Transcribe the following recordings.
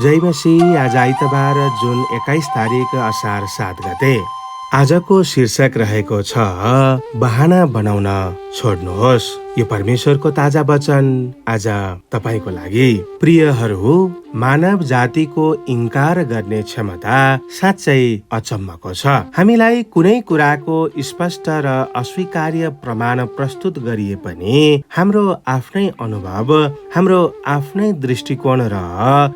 जय मसी। आज आइतबार जुन 21 तारिक असार 7 गते। आजको शीर्षक रहेको छ बहाना बनाउन छोड्नुहोस्। यो परमेश्वरको ताजा वचन आज तपाईको लागि। प्रियहरू, मानव जातिको इन्कार गर्ने क्षमता साँच्चै अचम्मको छ। हामीलाई कुनै कुराको स्पष्ट र अस्वीकार्य प्रमाण प्रस्तुत गरिए पनि हाम्रो आफ्नै अनुभव, हाम्रो आफ्नै दृष्टिकोण र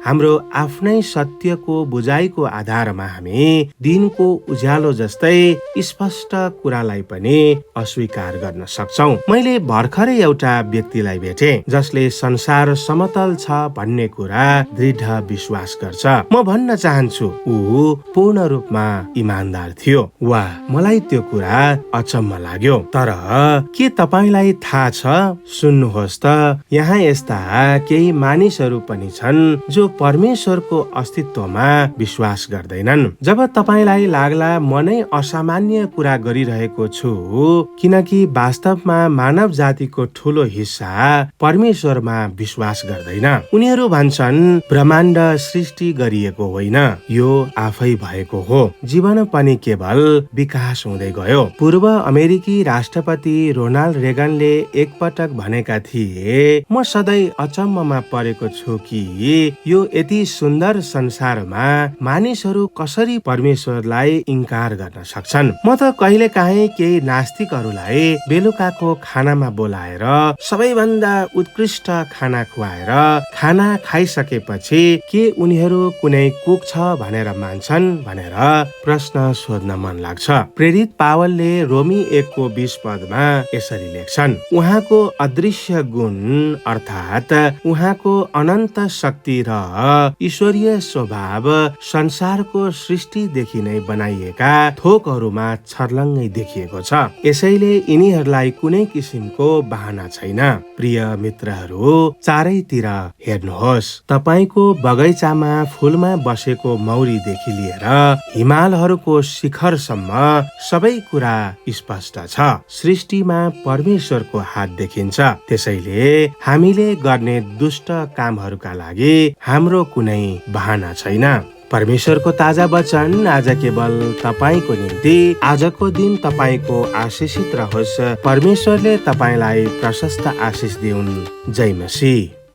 हाम्रो आफ्नै सत्यको बुझाइको आधारमा हामी दिनको उज्यालो जस्तै स्पष्ट कुरालाई पनि अस्वीकार गर्न सक्छौं। मैले भर्खरै एउटा व्यक्तिलाई भेटे जसले संसार समतल छ भन्ने कुरा दृढ विश्वास गर्छ। म भन्न चाहन्छु ऊ पूर्ण रूपमा इमानदार थियो। वाह, मलाई त्यो कुरा अचम्म लाग्यो। तर के तपाईलाई थाहा छ? सुन्नुहोस् त, यहाँ यस्ता केही मानिसहरू पनि छन् जो परमेश्वरको अस्तित्वमा विश्वास गर्दैनन्। जब तपाईलाई लाग्ला म नै असामान्य कुरा गरिरहेको छु, किनकि वास्तवमा मानव जातिको ठूलो हिस्सा परमेश्वरमा विश्वास गर्दैन। उनीहरू भन्छन् ब्रह्माण्ड सृष्टि गरिएको होइन, यो आफै भएको हो। जीवन पनि केवल विकास हुँदै गयो। पूर्व अमेरिकी राष्ट्रपति रोनाल्ड रेगनले एकपटक भनेका थिए, म सधैँ अचम्ममा परेको छु कि यो यति सुन्दर संसारमा मानिसहरू कसरी परमेश्वरलाई इन्कार गर्न सक्छन्। म त कहिलेकाहीँ केही नास्तिकहरूलाई बेलुकाको खानामा बोलाएर सबैभन्दा उत्कृष्ट खाना खुवाएर खाना खाइसकेपछि के उनीहरू कुनै कुक छ भनेर मान्छन् भनेर प्रश्न सोध्न मन लाग्छ। प्रेरित पावलले रोमी 1को 20 पदमा यसरी लेख्छन्, उहाँको अदृश्य गुण अर्थात् उहाँको अनन्त शक्ति र ईश्वरीय स्वभाव संसारको सृष्टिदेखि नै बनाइएका थोकहरूमा छर्लङ्गै देखिएको छ। यसैले यिनीहरूलाई कुनै किसिमको बहाना छैन। प्रिय मित्रहरू, चारैतिर हेर्नुहोस्। तपाईको बगैँचामा फूलमा बसेको मौरीदेखि लिएर हिमालहरूको शिखरसम्म सबै कुरा स्पष्ट छ। सृष्टिमा परमेश्वरको हात देखिन्छ। त्यसैले हामीले गर्ने दुष्ट कामहरूका लागि हाम्रो कुनै बहाना छैन। परमेश्वरको ताजा वचन आज केवल तपाईको निम्ति। आजको दिन तपाईको आशिषित रहोस्। परमेश्वरले तपाईलाई प्रशस्त आशिष दिउन्। जय मसीह।